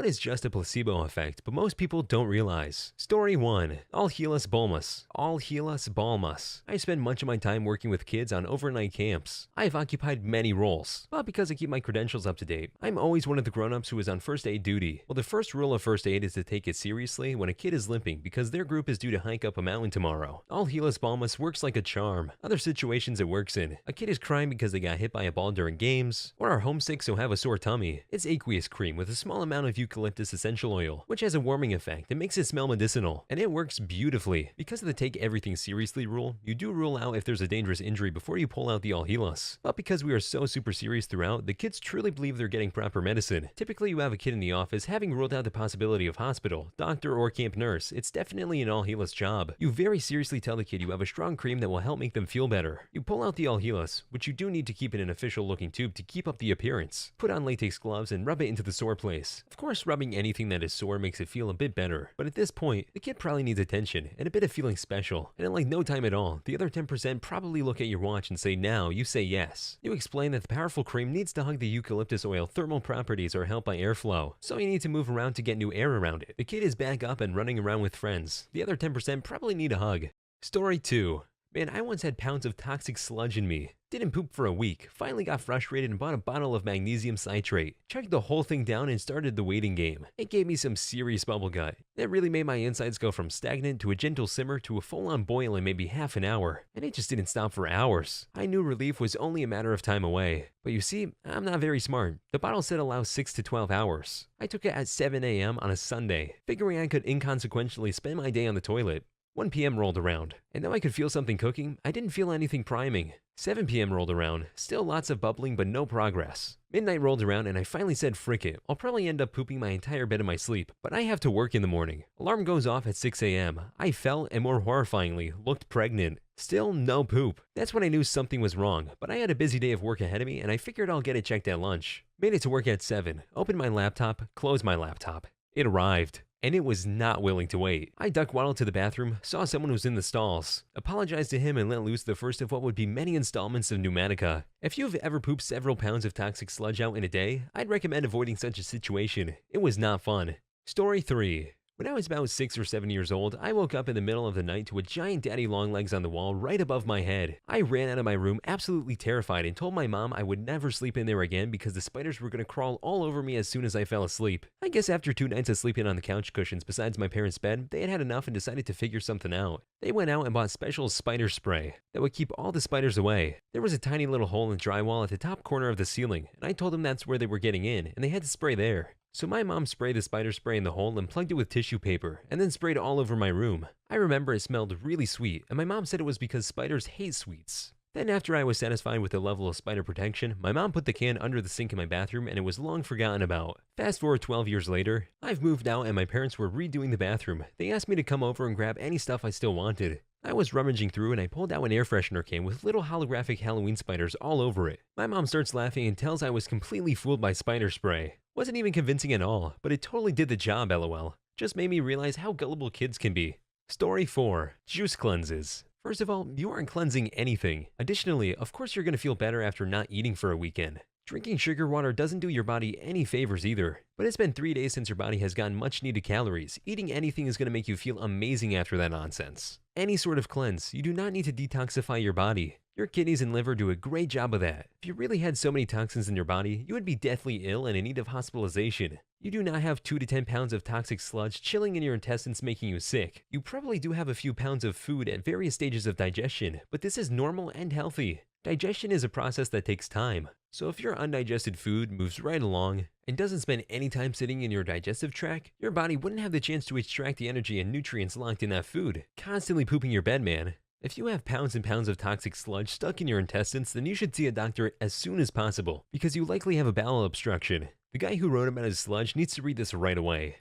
What is just a placebo effect, but most people don't realize. Story 1. All heal us Balmus. All heal us Balmus. I spend much of my time working with kids on overnight camps. I have occupied many roles, but because I keep my credentials up to date, I'm always one of the grown-ups who is on first aid duty. Well, the first rule of first aid is to take it seriously when a kid is limping because their group is due to hike up a mountain tomorrow. All heal us Balmus works like a charm. Other situations it works in. A kid is crying because they got hit by a ball during games, or are homesick so have a sore tummy. It's aqueous cream with a small amount of eucalyptus essential oil, which has a warming effect and makes it smell medicinal, and it works beautifully. Because of the take everything seriously rule, you do rule out if there's a dangerous injury before you pull out the all heal us. But because we are so super serious throughout, the kids truly believe they're getting proper medicine. Typically you have a kid in the office having ruled out the possibility of hospital, doctor, or camp nurse. It's definitely an all heal us job. You very seriously tell the kid you have a strong cream that will help make them feel better. You pull out the all heal us, which you do need to keep in an official looking tube to keep up the appearance. Put on latex gloves and rub it into the sore place. Of course, rubbing anything that is sore makes it feel a bit better, but at this point, the kid probably needs attention and a bit of feeling special. And in like no time at all, the other 10% probably look at your watch and say now, you say yes. You explain that the powerful cream needs to hug the eucalyptus oil thermal properties are helped by airflow, so you need to move around to get new air around it. The kid is back up and running around with friends. The other 10% probably need a hug. Story 2. Man, I once had pounds of toxic sludge in me. Didn't poop for a week, finally got frustrated and bought a bottle of magnesium citrate. Chugged the whole thing down and started the waiting game. It gave me some serious bubble gut. That really made my insides go from stagnant to a gentle simmer to a full-on boil in maybe half an hour. And it just didn't stop for hours. I knew relief was only a matter of time away. But you see, I'm not very smart. The bottle said allow 6 to 12 hours. I took it at 7 a.m. on a Sunday, figuring I could inconsequentially spend my day on the toilet. 1 p.m. rolled around, and though I could feel something cooking, I didn't feel anything priming. 7 p.m. rolled around, still lots of bubbling but no progress. Midnight rolled around and I finally said frick it, I'll probably end up pooping my entire bed in my sleep, but I have to work in the morning. Alarm goes off at 6 a.m. I fell and more horrifyingly, looked pregnant. Still no poop. That's when I knew something was wrong, but I had a busy day of work ahead of me and I figured I'll get it checked at lunch. Made it to work at 7, opened my laptop, closed my laptop. It arrived. And it was not willing to wait. I duck-waddled to the bathroom, saw someone was in the stalls, apologized to him and let loose the first of what would be many installments of Pneumatica. If you've ever pooped several pounds of toxic sludge out in a day, I'd recommend avoiding such a situation. It was not fun. Story 3. When I was about 6 or 7 years old, I woke up in the middle of the night to a giant daddy long legs on the wall right above my head. I ran out of my room absolutely terrified and told my mom I would never sleep in there again because the spiders were going to crawl all over me as soon as I fell asleep. I guess after 2 nights of sleeping on the couch cushions besides my parents' bed, they had had enough and decided to figure something out. They went out and bought special spider spray that would keep all the spiders away. There was a tiny little hole in the drywall at the top corner of the ceiling, and I told them that's where they were getting in, and they had to spray there. So my mom sprayed the spider spray in the hole and plugged it with tissue paper, and then sprayed all over my room. I remember it smelled really sweet, and my mom said it was because spiders hate sweets. Then after I was satisfied with the level of spider protection, my mom put the can under the sink in my bathroom and it was long forgotten about. Fast forward 12 years later, I've moved out and my parents were redoing the bathroom. They asked me to come over and grab any stuff I still wanted. I was rummaging through and I pulled out an air freshener can with little holographic Halloween spiders all over it. My mom starts laughing and tells I was completely fooled by spider spray. Wasn't even convincing at all, but it totally did the job, lol. Just made me realize how gullible kids can be. Story 4. Juice cleanses. First of all, you aren't cleansing anything. Additionally, of course you're going to feel better after not eating for a weekend. Drinking sugar water doesn't do your body any favors either. But it's been 3 days since your body has gotten much needed calories. Eating anything is going to make you feel amazing after that nonsense. Any sort of cleanse, you do not need to detoxify your body. Your kidneys and liver do a great job of that. If you really had so many toxins in your body, you would be deathly ill and in need of hospitalization. You do not have 2 to 10 pounds of toxic sludge chilling in your intestines making you sick. You probably do have a few pounds of food at various stages of digestion, but this is normal and healthy. Digestion is a process that takes time. So if your undigested food moves right along and doesn't spend any time sitting in your digestive tract, your body wouldn't have the chance to extract the energy and nutrients locked in that food. Constantly pooping your bed, man. If you have pounds and pounds of toxic sludge stuck in your intestines, then you should see a doctor as soon as possible, because you likely have a bowel obstruction. The guy who wrote about his sludge needs to read this right away.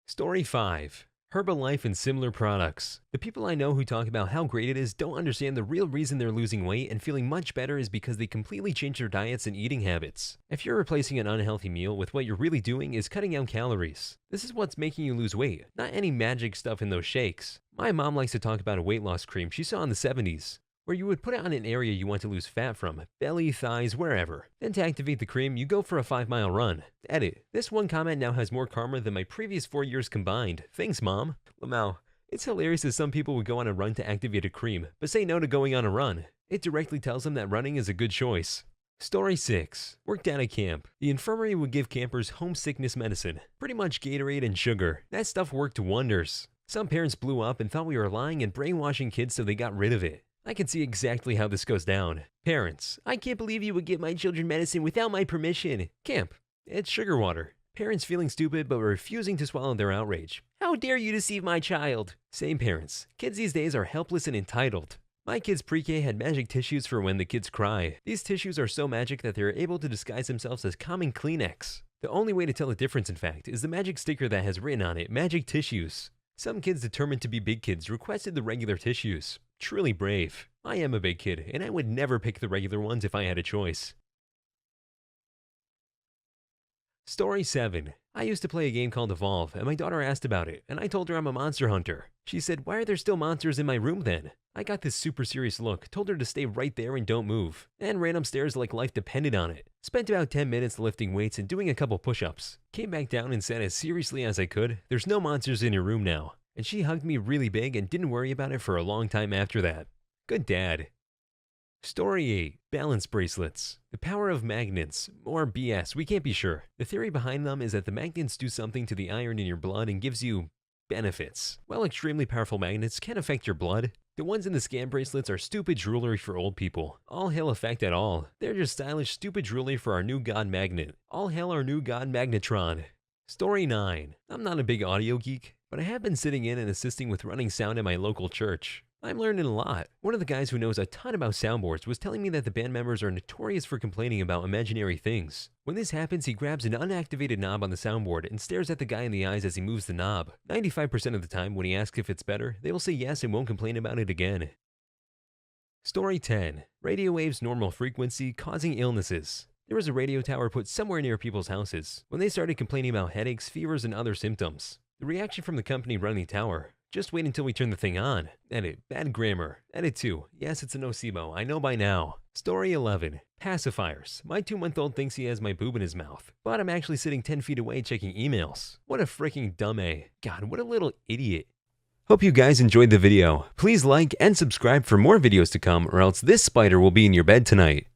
Story 5. Herbalife and similar products. The people I know who talk about how great it is don't understand the real reason they're losing weight and feeling much better is because they completely change their diets and eating habits. If you're replacing an unhealthy meal with what you're really doing is cutting out calories. This is what's making you lose weight, not any magic stuff in those shakes. My mom likes to talk about a weight loss cream she saw in the 70s. where you would put it on an area you want to lose fat from, belly, thighs, wherever. Then to activate the cream, you go for a 5-mile run. Edit. This one comment now has more karma than my previous 4 years combined. Thanks, Mom. Lamau. It's hilarious that some people would go on a run to activate a cream, but say no to going on a run. It directly tells them that running is a good choice. Story 6. Worked at a camp. The infirmary would give campers homesickness medicine. Pretty much Gatorade and sugar. That stuff worked wonders. Some parents blew up and thought we were lying and brainwashing kids so they got rid of it. I can see exactly how this goes down. Parents. I can't believe you would give my children medicine without my permission. Camp. It's sugar water. Parents feeling stupid but refusing to swallow their outrage. How dare you deceive my child? Same parents. Kids these days are helpless and entitled. My kids pre-K had magic tissues for when the kids cry. These tissues are so magic that they're able to disguise themselves as common Kleenex. The only way to tell the difference, in fact, is the magic sticker that has written on it, magic tissues. Some kids determined to be big kids requested the regular tissues. Truly brave. I am a big kid, and I would never pick the regular ones if I had a choice. Story 7. I used to play a game called Evolve, and my daughter asked about it, and I told her I'm a monster hunter. She said, why are there still monsters in my room then? I got this super serious look, told her to stay right there and don't move, and ran upstairs like life depended on it. Spent about 10 minutes lifting weights and doing a couple push-ups. Came back down and said as seriously as I could, there's no monsters in your room now. And she hugged me really big and didn't worry about it for a long time after that. Good dad. Story 8. Balance bracelets. The power of magnets. Or BS, we can't be sure. The theory behind them is that the magnets do something to the iron in your blood and gives you benefits. While extremely powerful magnets can affect your blood, the ones in the scam bracelets are stupid jewelry for old people. All hail effect at all. They're just stylish, stupid jewelry for our new god magnet. All hail our new god magnetron. Story 9. I'm not a big audio geek, but I have been sitting in and assisting with running sound at my local church. I'm learning a lot. One of the guys who knows a ton about soundboards was telling me that the band members are notorious for complaining about imaginary things. When this happens, he grabs an unactivated knob on the soundboard and stares at the guy in the eyes as he moves the knob. 95% of the time, when he asks if it's better, they will say yes and won't complain about it again. Story 10. Radio waves normal frequency causing illnesses. There was a radio tower put somewhere near people's houses. When they started complaining about headaches, fevers, and other symptoms, the reaction from the company running the tower: just wait until we turn the thing on. Edit. Bad grammar. Edit 2. Yes, it's a nocebo. I know by now. Story 11. Pacifiers. My 2-month-old thinks he has my boob in his mouth, but I'm actually sitting 10 feet away checking emails. What a freaking dumb A. God, what a little idiot. Hope you guys enjoyed the video. Please like and subscribe for more videos to come, or else this spider will be in your bed tonight.